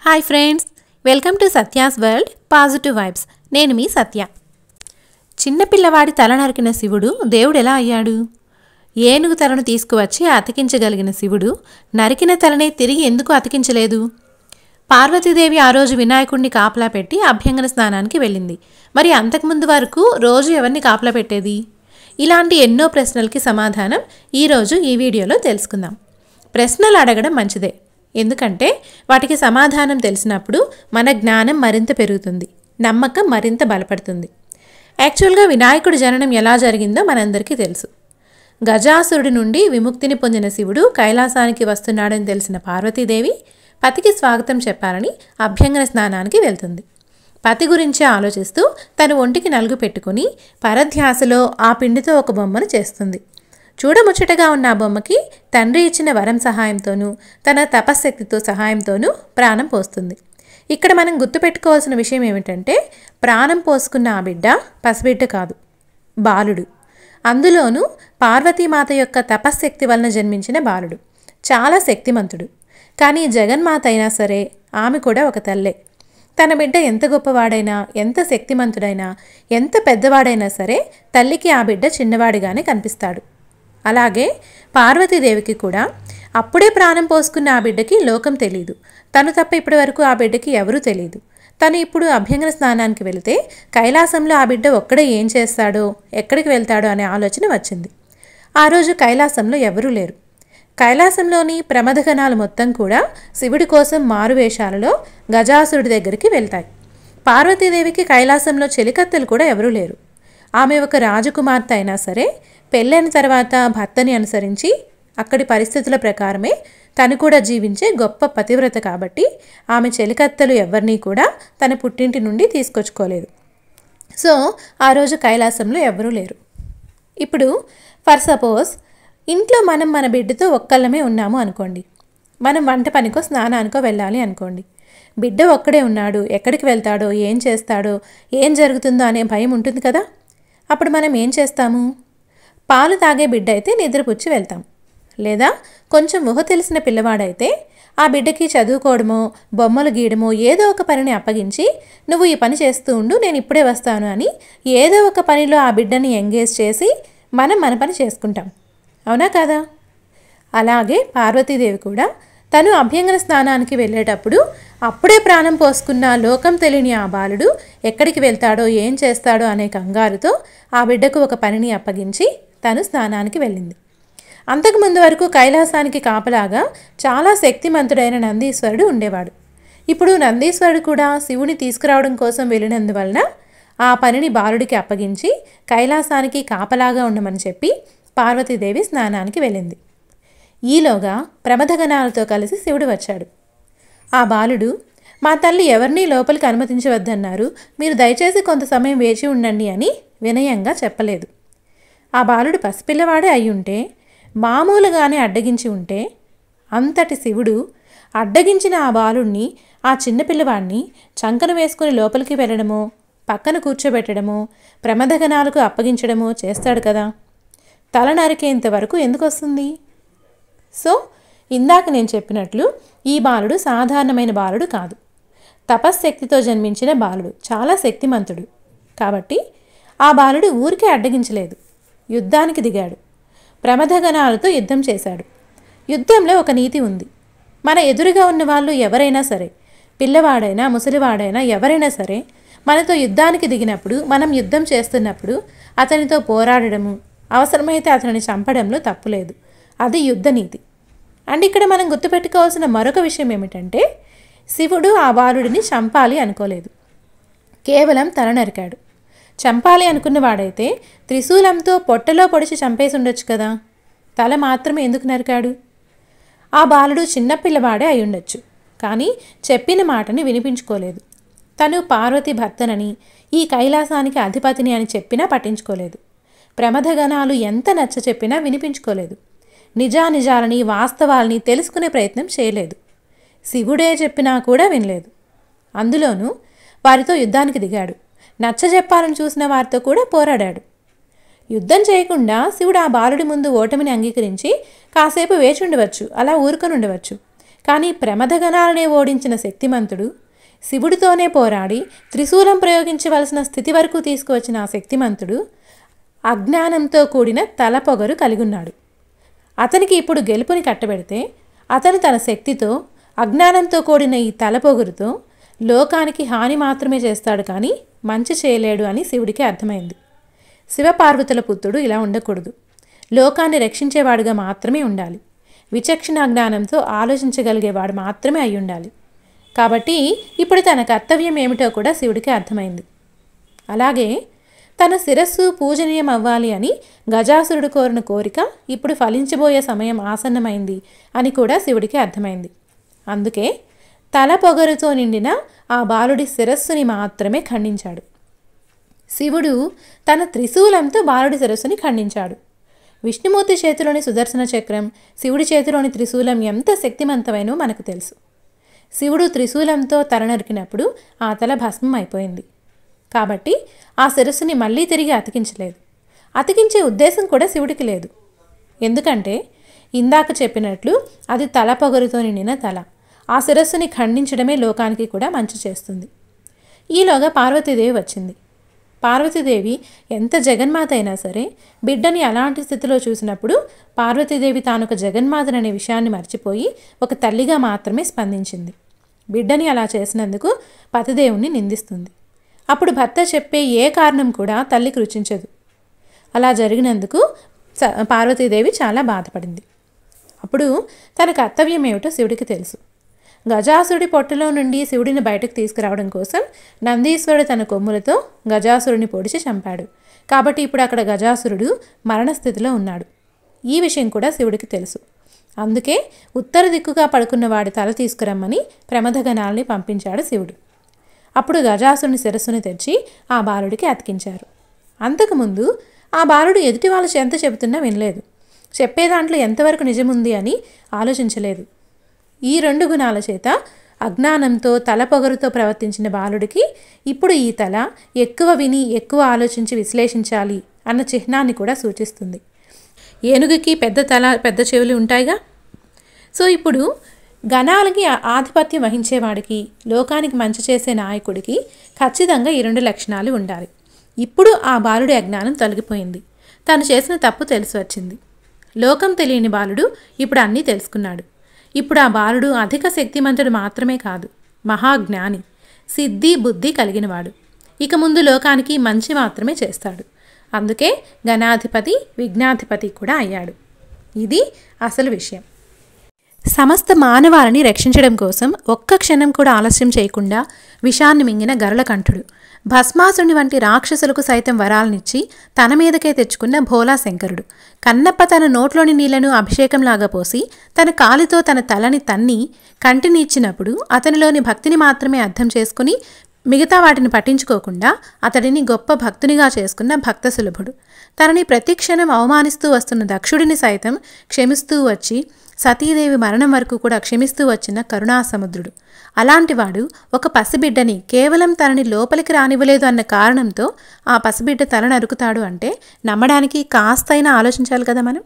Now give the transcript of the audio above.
Hi friends, welcome to Satya's world positive vibes. నేను మీ సత్య. చిన్నపిల్లవాడి తల నరికిన శివుడు దేవుడు ఎలా అయ్యాడు? ఏనుగు తలను తీసుకువచ్చి అతికించగలిగిన శివుడు నరికిన తలనే తిరిగి ఎందుకు అతికించలేదు? పార్వతీదేవి ఆ రోజు వినాయకుడిని కాపలా పెట్టి అభ్యంగన స్నానానికి వెళ్ళింది. మరి అంతకుముందు వరకు రోజు ఎవరిని కాపలా పెట్టేది? ఇలాంటి ఎన్నో ప్రశ్నలకి సమాధానం ఈరోజు ఈ వీడియోలో తెలుసుకుందాం. ప్రశ్నలు అడగడం మంచిదే, ఎందుకంటే వాటికి సమాధానం తెలిసినప్పుడు మన జ్ఞానం మరింత పెరుగుతుంది, నమ్మకం మరింత బలపడుతుంది. యాక్చువల్గా వినాయకుడి జననం ఎలా జరిగిందో మనందరికీ తెలుసు. గజాసురుడి నుండి విముక్తిని పొందిన శివుడు కైలాసానికి వస్తున్నాడని తెలిసిన పార్వతీదేవి పతికి స్వాగతం చెప్పాలని అభ్యంగన స్నానానికి వెళ్తుంది. పతి గురించి ఆలోచిస్తూ తన ఒంటికి నలుగు పెట్టుకుని పరధ్యాసలో ఆ పిండితో ఒక బొమ్మను చేస్తుంది. చూడముచ్చటగా ఉన్న ఆ బొమ్మకి తండ్రి ఇచ్చిన వరం సహాయంతోనూ తన తపశ్శక్తితో సహాయంతోనూ ప్రాణం పోస్తుంది. ఇక్కడ మనం గుర్తుపెట్టుకోవాల్సిన విషయం ఏమిటంటే, ప్రాణం పోసుకున్న ఆ బిడ్డ పసిబిడ్డ కాదు, బాలుడు. అందులోనూ పార్వతీమాత యొక్క తపశ్శక్తి వలన జన్మించిన బాలుడు. చాలా శక్తిమంతుడు. కానీ జగన్మాత అయినా సరే ఆమె కూడా ఒక తల్లే. తన బిడ్డ ఎంత గొప్పవాడైనా, ఎంత శక్తిమంతుడైనా, ఎంత పెద్దవాడైనా సరే తల్లికి ఆ బిడ్డ చిన్నవాడిగానే కనిపిస్తాడు. అలాగే పార్వతీదేవికి కూడా అప్పుడే ప్రాణం పోసుకున్న ఆ బిడ్డకి లోకం తెలీదు. తను తప్ప ఇప్పటి వరకు ఆ బిడ్డకి ఎవరూ తెలీదు. తను ఇప్పుడు అభ్యంగన స్నానానికి వెళితే కైలాసంలో ఆ బిడ్డ ఒక్కడే ఏం చేస్తాడో, ఎక్కడికి వెళ్తాడో అనే ఆలోచన వచ్చింది. ఆ రోజు కైలాసంలో ఎవరూ లేరు. కైలాసంలోని ప్రమథగణాలు మొత్తం కూడా శివుడి కోసం మారువేషాలలో గజాసురుడి దగ్గరికి వెళ్తాయి. పార్వతీదేవికి కైలాసంలో చెలికత్తెలు కూడా ఎవరూ లేరు. ఆమె ఒక రాజకుమార్తె అయినా సరే పెళ్ళైన తర్వాత భర్తని అనుసరించి అక్కడి పరిస్థితుల ప్రకారమే తను కూడా జీవించే గొప్ప పతివ్రత కాబట్టి ఆమె చెలికత్తెలు ఎవరినీ కూడా తన పుట్టింటి నుండి తీసుకొచ్చుకోలేదు. సో ఆ రోజు కైలాసంలో ఎవరూ లేరు. ఇప్పుడు ఫర్ సపోజ్ ఇంట్లో మనం మన బిడ్డతో ఒక్కళ్ళమే ఉన్నాము అనుకోండి. మనం వంట పనికో స్నానానికో వెళ్ళాలి అనుకోండి. బిడ్డ ఒక్కడే ఉన్నాడు, ఎక్కడికి వెళ్తాడో, ఏం చేస్తాడో, ఏం జరుగుతుందో అనే భయం ఉంటుంది కదా. అప్పుడు మనం ఏం చేస్తాము? పాలు తాగే బిడ్డ అయితే నిద్రపుచ్చి వెళ్తాం. లేదా కొంచెం ఊహ తెలిసిన పిల్లవాడైతే ఆ బిడ్డకి చదువుకోవడమో, బొమ్మలు గీయడమో ఏదో ఒక పనిని అప్పగించి, నువ్వు ఈ పని చేస్తూ ఉండు, నేను ఇప్పుడే వస్తాను అని ఏదో ఒక పనిలో ఆ బిడ్డని ఎంగేజ్ చేసి మనం మన పని చేసుకుంటాం. అవునా కాదా? అలాగే పార్వతీదేవి కూడా తను అభ్యంగన స్నానానికి వెళ్ళేటప్పుడు అప్పుడే ప్రాణం పోసుకున్న లోకం తెలియని ఆ బాలుడు ఎక్కడికి వెళ్తాడో, ఏం చేస్తాడో అనే కంగారుతో ఆ బిడ్డకు ఒక పనిని అప్పగించి తను స్నానానికి వెళ్ళింది. అంతకుముందు వరకు కైలాసానికి కాపలాగా చాలా శక్తిమంతుడైన నందీశ్వరుడు ఉండేవాడు. ఇప్పుడు నందీశ్వరుడు కూడా శివుని తీసుకురావడం కోసం వెళ్ళినందువలన ఆ పనిని బాలుడికి అప్పగించి కైలాసానికి కాపలాగా ఉండమని చెప్పి పార్వతీదేవి స్నానానికి వెళ్ళింది. ఈలోగా ప్రమథగణాలతో కలిసి శివుడు వచ్చాడు. ఆ బాలుడు, మా తల్లి ఎవరినీ లోపలికి అనుమతించవద్దన్నారు, మీరు దయచేసి కొంత సమయం వేచి ఉండండి అని వినయంగా చెప్పలేదు. ఆ బాలుడు పసిపిల్లవాడే అయ్యుంటే, మామూలుగానే అడ్డగించి ఉంటే, అంతటి శివుడు అడ్డగించిన ఆ బాలుడిని, ఆ చిన్నపిల్లవాడిని చంకన వేసుకుని లోపలికి వెళ్ళడమో, పక్కన కూర్చోబెట్టడమో, ప్రమథగణాలకు అప్పగించడమో చేస్తాడు కదా. తల నరికేంత వరకు ఎందుకు వస్తుంది? సో ఇందాక నేను చెప్పినట్లు ఈ బాలుడు సాధారణమైన బాలుడు కాదు, తపశ్శక్తితో జన్మించిన బాలుడు, చాలా శక్తిమంతుడు. కాబట్టి ఆ బాలుడు ఊరికే అడ్డగించలేదు, యుద్ధానికి దిగాడు. ప్రమథగణాలతో యుద్ధం చేశాడు. యుద్ధంలో ఒక నీతి ఉంది. మన ఎదురుగా ఉన్న వాళ్ళు ఎవరైనా సరే, పిల్లవాడైనా ముసలివాడైనా ఎవరైనా సరే, మనతో యుద్ధానికి దిగినప్పుడు, మనం యుద్ధం చేస్తున్నప్పుడు అతనితో పోరాడడము, అవసరమైతే అతనిని చంపడంలో తప్పులేదు. అది యుద్ధ నీతి. అండ్ ఇక్కడ మనం గుర్తుపెట్టుకోవాల్సిన మరొక విషయం ఏమిటంటే, శివుడు ఆ బాలుడిని చంపాలి అనుకోలేదు, కేవలం తల నరికాడు. చంపాలి అనుకున్నవాడైతే త్రిశూలంతో పొట్టలో పొడిచి చంపేసి ఉండొచ్చు కదా. తల మాత్రమే ఎందుకు నరికాడు? ఆ బాలుడు చిన్నపిల్లవాడే అయి ఉండొచ్చు, కానీ చెప్పిన మాటని వినిపించుకోలేదు. తను పార్వతి భర్తనని, ఈ కైలాసానికి అధిపతిని అని చెప్పినా పట్టించుకోలేదు. ప్రమథగణాలు ఎంత నచ్చ చెప్పినా వినిపించుకోలేదు. నిజానిజాలని, వాస్తవాల్ని తెలుసుకునే ప్రయత్నం చేయలేదు. శివుడే చెప్పినా కూడా వినలేదు. అందులోనూ వారితో యుద్ధానికి దిగాడు. నచ్చజెప్పాలని చూసిన వారితో కూడా పోరాడాడు. యుద్ధం చేయకుండా శివుడు ఆ బాలుడి ముందు ఓటమిని అంగీకరించి కాసేపు వేచి ఉండవచ్చు, అలా ఊరుకొని ఉండవచ్చు. కానీ ప్రమథగణాలనే ఓడించిన శక్తిమంతుడు, శివుడితోనే పోరాడి త్రిశూలం ప్రయోగించవలసిన స్థితి వరకు తీసుకువచ్చిన ఆ శక్తిమంతుడు అజ్ఞానంతో కూడిన తలపొగరు కలిగున్నాడు. అతనికి ఇప్పుడు గెలుపుని కట్టబెడితే అతను తన శక్తితో, అజ్ఞానంతో కూడిన ఈ తలపొగరుతో లోకానికి హాని మాత్రమే చేస్తాడు కానీ మంచి చేయలేడు అని శివుడికి అర్థమైంది. శివపార్వతుల పుత్రుడు ఇలా ఉండకూడదు. లోకాన్ని రక్షించేవాడుగా మాత్రమే ఉండాలి. విచక్షణ జ్ఞానంతో ఆలోచించగలిగేవాడు మాత్రమే అయి ఉండాలి. కాబట్టి ఇప్పుడు తన కర్తవ్యం ఏమిటో కూడా శివుడికి అర్థమైంది. అలాగే తన శిరస్సు పూజనీయం అవ్వాలి అని గజాసురుడు కోరిన కోరిక ఇప్పుడు ఫలించబోయే సమయం ఆసన్నమైంది అని కూడా శివుడికి అర్థమైంది. అందుకే తల పొగరుతో నిండిన ఆ బాలుడి శిరస్సుని మాత్రమే ఖండించాడు. శివుడు తన త్రిశూలంతో బాలుడి శిరస్సుని ఖండించాడు. విష్ణుమూర్తి చేతిలోని సుదర్శన చక్రం, శివుడి చేతిలోని త్రిశూలం ఎంత శక్తివంతమైనో మనకు తెలుసు. శివుడు త్రిశూలంతో తల నరికినప్పుడు ఆ తల భస్మం అయిపోయింది. కాబట్టి ఆ శిరస్సుని మళ్ళీ తిరిగి అతికించలేదు. అతికించే ఉద్దేశం కూడా శివుడికి లేదు. ఎందుకంటే ఇందాక చెప్పినట్లు అది తల పొగరుతో నిండిన తల. ఆ శిరస్సుని ఖండించడమే లోకానికి కూడా మంచి చేస్తుంది. ఈలోగా పార్వతీదేవి వచ్చింది. పార్వతీదేవి ఎంత జగన్మాత అయినా సరే బిడ్డని అలాంటి స్థితిలో చూసినప్పుడు పార్వతీదేవి తానొక జగన్మాతననే విషయాన్ని మర్చిపోయి ఒక తల్లిగా మాత్రమే స్పందించింది. బిడ్డని అలా చేసినందుకు పతిదేవుణ్ణి నిందిస్తుంది. అప్పుడు భర్త చెప్పే ఏ కారణం కూడా తల్లికి రుచించదు. అలా జరిగినందుకు పార్వతీదేవి చాలా బాధపడింది. అప్పుడు తన కర్తవ్యం ఏమిటో శివుడికి తెలుసు. గజాసురుడి పొట్టలో నుండి శివుడిని బయటకు తీసుకురావడం కోసం నందీశ్వరుడు తన కొమ్ములతో గజాసురుడిని పొడిచి చంపాడు. కాబట్టి ఇప్పుడు అక్కడ గజాసురుడు మరణస్థితిలో ఉన్నాడు. ఈ విషయం కూడా శివుడికి తెలుసు. అందుకే ఉత్తర దిక్కుగా పడుకున్న వాడి తల తీసుకురమ్మని ప్రమథగణాలని పంపించాడు శివుడు. అప్పుడు గజాసురుని శిరస్సుని తెచ్చి ఆ బాలుడికి అతికించారు. అంతకుముందు ఆ బాలుడు ఎదుటి వాళ్ళు ఎంత చెబుతున్నా వినలేదు. చెప్పే దాంట్లో ఎంతవరకు నిజముంది అని ఆలోచించలేదు. ఈ 2 గుణాల చేత అజ్ఞానంతో తల పొగరుతో ప్రవర్తించిన బాలుడికి ఇప్పుడు ఈ తల ఎక్కువ విని ఎక్కువ ఆలోచించి విశ్లేషించాలి అన్న చిహ్నాన్ని కూడా సూచిస్తుంది. ఏనుగుకి పెద్ద తల పెద్ద చెవులు ఉంటాయిగా. సో ఇప్పుడు గణాలకి ఆధిపత్యం వహించేవాడికి, లోకానికి మంచి చేసే నాయకుడికి ఖచ్చితంగా ఈ 2 లక్షణాలు ఉండాలి. ఇప్పుడు ఆ బాలుడి అజ్ఞానం తొలగిపోయింది. తను చేసిన తప్పు తెలిసి వచ్చింది. లోకం తెలియని బాలుడు ఇప్పుడు అన్నీ తెలుసుకున్నాడు. ఇప్పుడు ఆ బాలుడు అధిక శక్తిమంతుడు మాత్రమే కాదు, మహాజ్ఞాని, సిద్ధి బుద్ధి కలిగినవాడు. ఇక ముందు లోకానికి మంచి మాత్రమే చేస్తాడు. అందుకే గణాధిపతి విఘ్నాధిపతి కూడా అయ్యాడు. ఇది అసలు విషయం. సమస్త మానవాళిని రక్షించడం కోసం ఒక్క క్షణం కూడా ఆలస్యం చేయకుండా విషాన్ని మింగిన గరుళకంఠుడు, భస్మాసుని వంటి రాక్షసులకు సైతం వరాలనిచ్చి తన మీదకే తెచ్చుకున్న భోలా శంకరుడు, కన్నప్ప తన నోట్లోని నీళ్లను అభిషేకంలాగా పోసి తన కాలితో తన తలని తన్ని కంటిని ఇచ్చినప్పుడు అతనిలోని భక్తిని మాత్రమే అర్థం చేసుకుని మిగతా వాటిని పట్టించుకోకుండా అతడిని గొప్ప భక్తునిగా చేసుకున్న భక్త సులభుడు, తనని ప్రతిక్షణం అవమానిస్తూ వస్తున్న దక్షుడిని సైతం క్షమిస్తూ వచ్చి సతీదేవి మరణం వరకు కూడా క్షమిస్తూ వచ్చిన కరుణాసముద్రుడు. అలాంటివాడు ఒక పసిబిడ్డని కేవలం తనని లోపలికి రానివ్వలేదు అన్న కారణంతో ఆ పసిబిడ్డ తల నరుకుతాడు అంటే నమ్మడానికి కాస్తైనా ఆలోచించాలి కదా మనం.